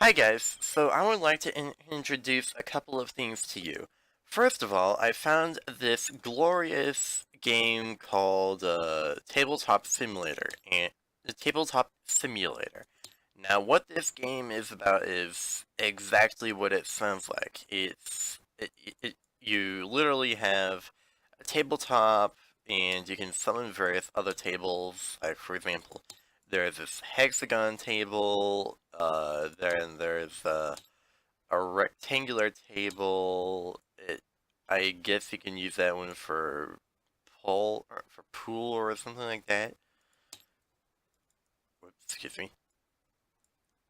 Hi guys, so I would like to introduce a couple of things to you. First of all, I found this glorious game called Tabletop Simulator and the Tabletop Simulator. Now, what this game is about is exactly what it sounds like. You literally have a tabletop, and you can summon various other tables. Like for example, there's this hexagon table. Then there's a rectangular table. I guess you can use that one for pool or something like that. Whoops, excuse me.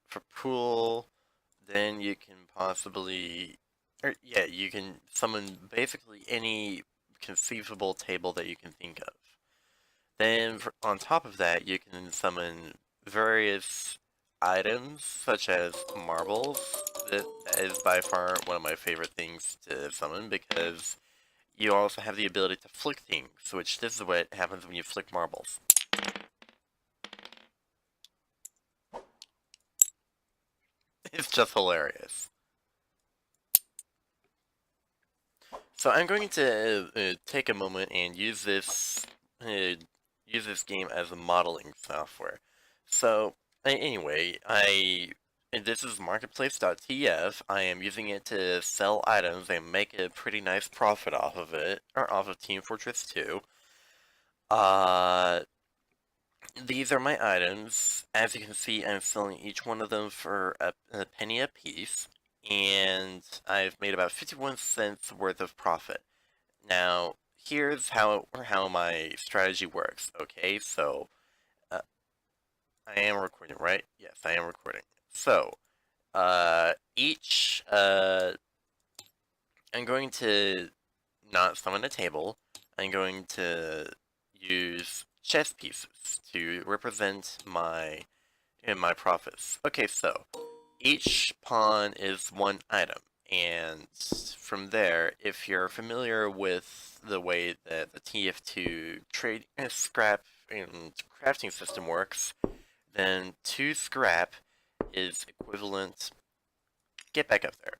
For pool, then you can possibly, or yeah, you can summon basically any conceivable table that you can think of. Then on top of that, you can summon various items such as marbles. That is by far one of my favorite things to summon because you also have the ability to flick things, which this is what happens when you flick marbles. It's just hilarious. So I'm going to take a moment and use this game as a modeling software. So anyway, and this is marketplace.tf. I am using it to sell items and make a pretty nice profit off of it, or off of Team Fortress 2. Uh, these are my items. As you can see, I'm selling each one of them for a penny a piece, and I've made about 51 cents worth of profit. Now, here's how my strategy works. Okay, so uh, I am recording, right? Yes, I am recording. So, each I'm going to not summon a table. I'm going to use chess pieces to represent my profits. Okay, so each pawn is one item, and from there, if you're familiar with the way that the TF2 trade scrap and crafting system works, then 2 scrap is equivalent. Get back up there.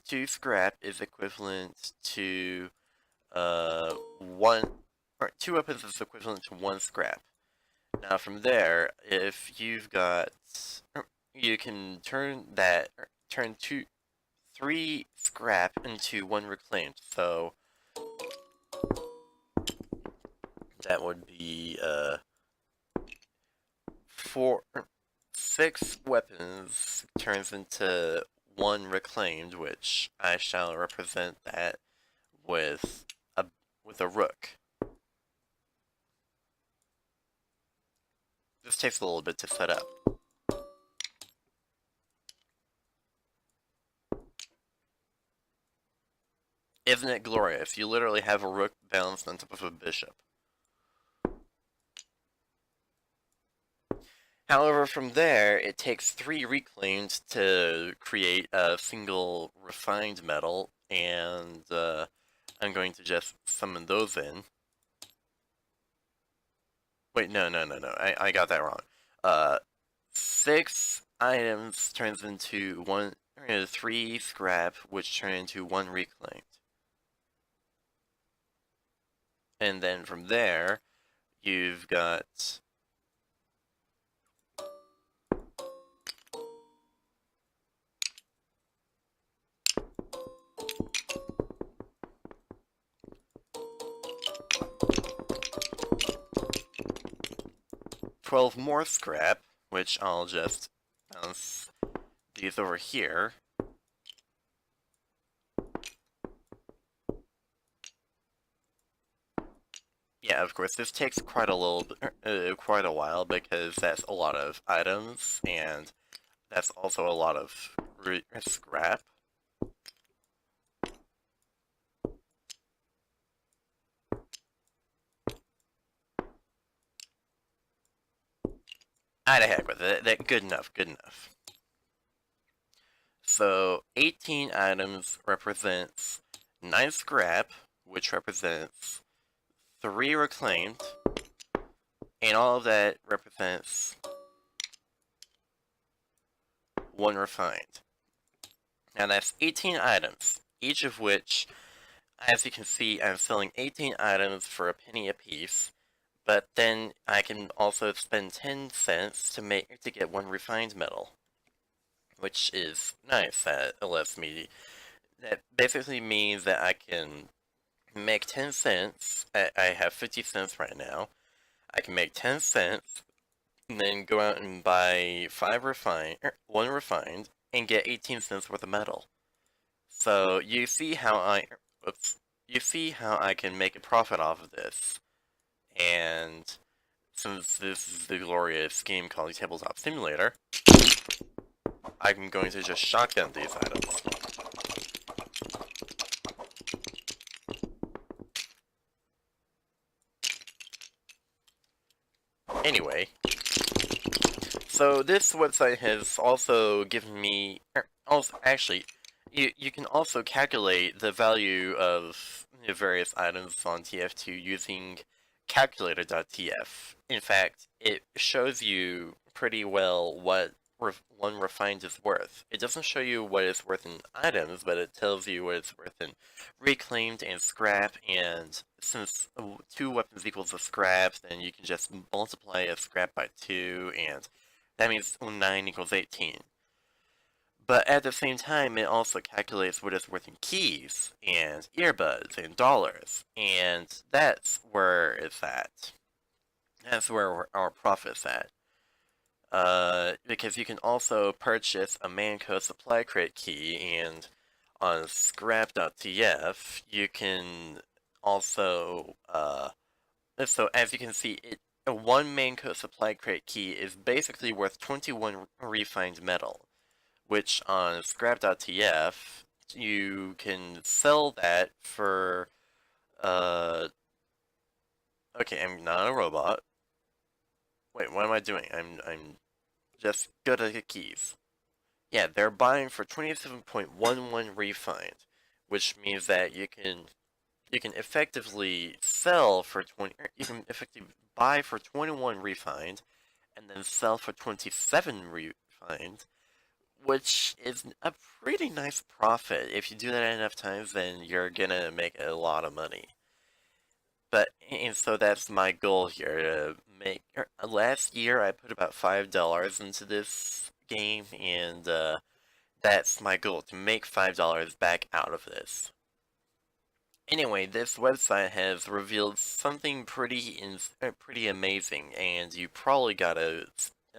2 scrap is equivalent to 1, or 2 weapons is equivalent to 1 scrap. Now from there, if you've got, you can turn 3 scrap into 1 reclaimed. So that would be 6 weapons turns into 1 reclaimed, which I shall represent that with a with a rook. This takes a little bit to set up. Isn't it glorious? You literally have a rook balanced on top of a bishop. However, from there, it takes 3 reclaimed to create a single refined metal, and I'm going to just summon those in. Wait, no, I got that wrong. 6 items turns into 3 scrap, which turn into 1 reclaimed. And then from there, you've got 12 more scrap, which I'll just bounce these over here. Yeah, of course, this takes quite quite a while because that's a lot of items, and that's also a lot of scrap. Ah, the heck with it. That good enough, good enough. So 18 items represents 9 scrap, which represents 3 reclaimed, and all of that represents 1 refined. Now that's 18 items, each of which, as you can see, I'm selling 18 items for a penny apiece, but then I can also spend 10 cents to get 1 refined metal, which is nice. That basically means that I can make 10 cents. I have 50 cents right now. I can make 10 cents, and then go out and buy 1 refined, and get 18 cents worth of metal. So you see how I can make a profit off of this. And since this is the glorious game called Tabletop Simulator, I'm going to just shotgun these items. Anyway, so this website has also given me, actually, you can also calculate the value of the various items on TF2 using calculator.tf. In fact, it shows you pretty well what 1 refined is worth. It doesn't show you what it's worth in items, but it tells you what it's worth in reclaimed and scrap, and since 2 weapons equals a scrap, then you can just multiply a scrap by 2, and that means 9 equals 18. But at the same time, it also calculates what it's worth in keys, and earbuds, and dollars, and that's where it's at. That's where our profit's at. Because you can also purchase a Manco supply crate key, and on scrap.tf, you can also, so as you can see, a 1 Manco supply crate key is basically worth 21 refined metal, which on scrap.tf, you can sell that for, okay, I'm not a robot. Wait, what am I doing? I'm just good at the keys. Yeah, they're buying for 27.11 refined, which means that you can effectively sell for 20, you can effectively buy for 21 refined, and then sell for 27 refined, which is a pretty nice profit. If you do that enough times, then you're gonna make a lot of money. And so that's my goal here, to make, last year I put about $5 into this game, and that's my goal, to make $5 back out of this. Anyway, this website has revealed something pretty amazing, and you probably got a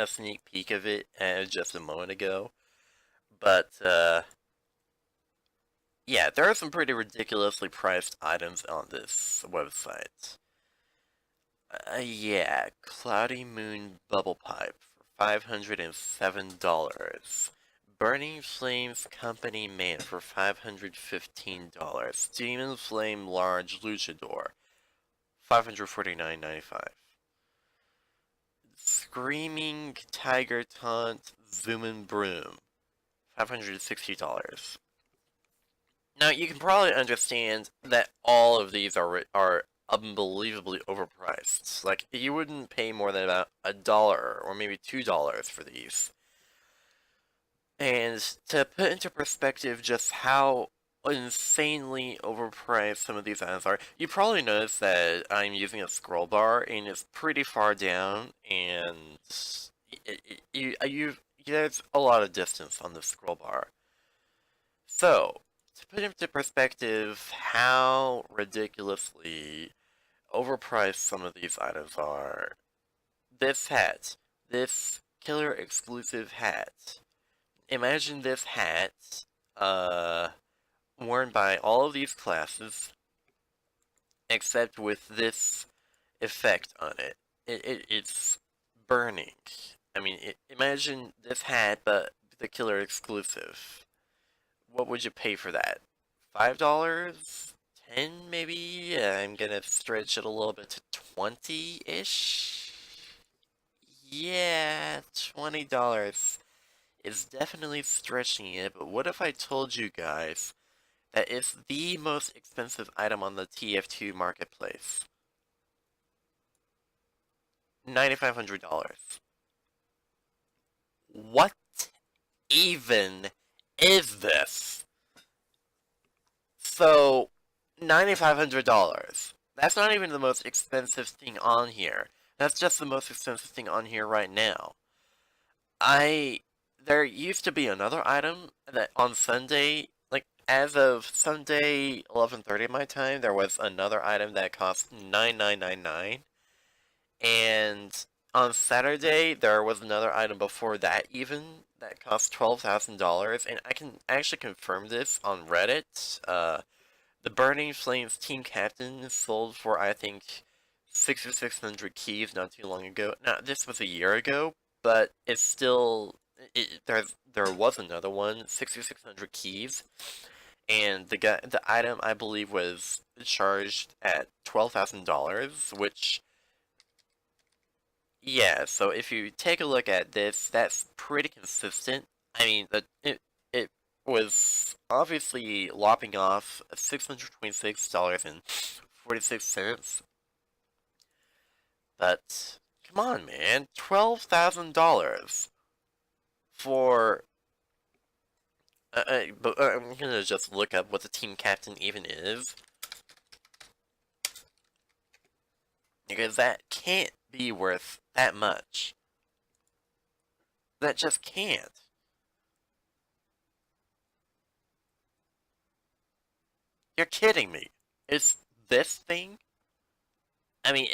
sneak peek of it just a moment ago. But yeah, there are some pretty ridiculously priced items on this website. Yeah, Cloudy Moon Bubble Pipe for $507. Burning Flames Company Man for $515. Demon Flame Large Luchador, $549.95. Screaming Tiger Taunt Zoomin' Broom, $560. Now, you can probably understand that all of these are unbelievably overpriced. Like, you wouldn't pay more than about $1 or maybe $2 for these. And to put into perspective just how insanely overpriced some of these items are, you probably noticed that I'm using a scroll bar and it's pretty far down, and there's a lot of distance on the scroll bar. So, to put into perspective how ridiculously overpriced some of these items are, this killer exclusive hat. Imagine this hat, worn by all of these classes, except with this effect on it. It's burning. I mean, imagine this hat, but the killer exclusive. What would you pay for that? $5? 10 maybe? Yeah, I'm gonna stretch it a little bit to 20-ish. Yeah, $20 is definitely stretching it, but what if I told you guys that it's the most expensive item on the TF2 marketplace? $9,500. What? even is this? So, $9,500. That's not even the most expensive thing on here. That's just the most expensive thing on here right now. I there used to be another item that on Sunday, like as of Sunday 11:30 my time, there was another item that cost 9,999, and on Saturday there was another item before that even that cost $12,000, and I can actually confirm this on Reddit. The Burning Flames team captain sold for I think 6,600 keys not too long ago. Now this was a year ago, but it's still there was another one 6,600 keys, and the item I believe was charged at $12,000, which yeah. So if you take a look at this, that's pretty consistent. I mean, it was obviously lopping off $626.46, but come on, man, $12,000 for. I'm gonna just look up what the team captain even is, because that can't be worth that much. That just can't. You're kidding me. It's this thing? I mean,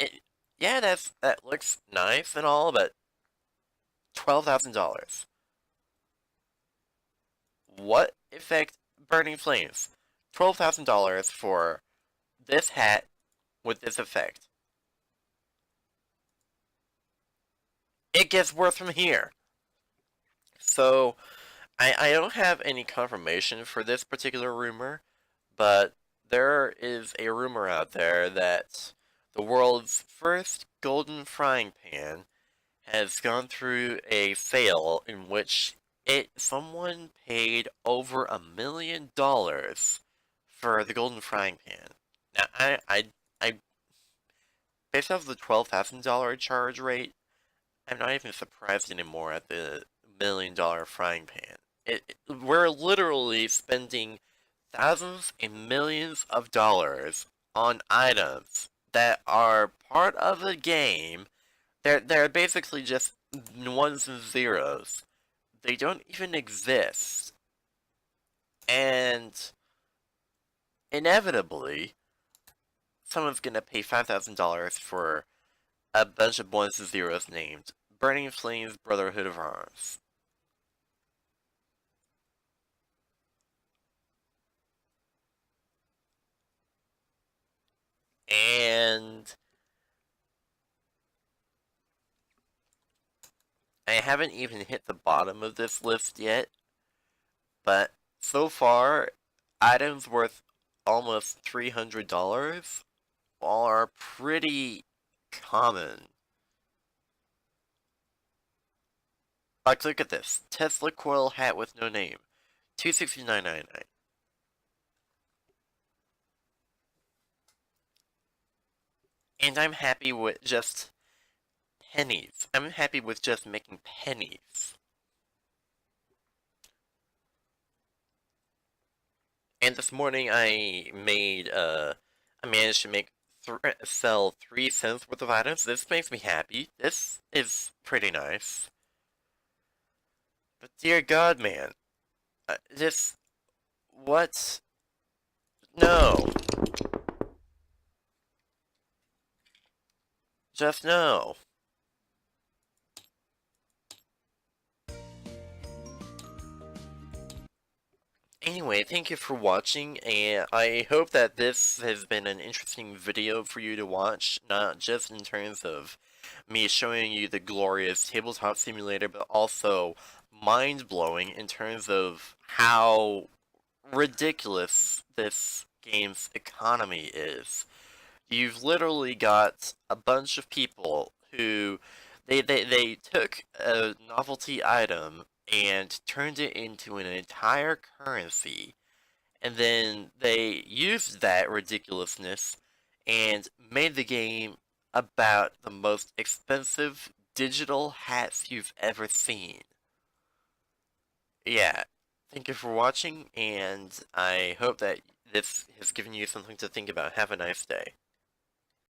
yeah, that looks nice and all, but $12,000. What effect? Burning flames. $12,000 for this hat with this effect. It gets worse from here. So, I don't have any confirmation for this particular rumor, but there is a rumor out there that the world's first golden frying pan has gone through a sale in which someone paid over $1 million for the golden frying pan. Now I based off the $12,000 charge rate, I'm not even surprised anymore at the $1 million frying pan. We're literally spending thousands and millions of dollars on items that are part of the game. They're basically just ones and zeros. They don't even exist. And inevitably, someone's gonna pay $5,000 for a bunch of ones and zeros named Burning Flames Brotherhood of Arms. And I haven't even hit the bottom of this list yet, but so far, items worth almost $300 are pretty common. Like, look at this. Tesla coil hat with no name. $269.99. And I'm happy with just pennies. I'm happy with just making pennies. And this morning I managed to sell 3 cents worth of items. This makes me happy. This is pretty nice. But dear God, man. This, what? No. Just no. Anyway, thank you for watching, and I hope that this has been an interesting video for you to watch, not just in terms of me showing you the glorious tabletop simulator, but also mind-blowing in terms of how ridiculous this game's economy is. You've literally got a bunch of people who they took a novelty item and turned it into an entire currency, and then they used that ridiculousness and made the game about the most expensive digital hats you've ever seen. yeah, thank you for watching, and I hope that this has given you something to think about. Have a nice day.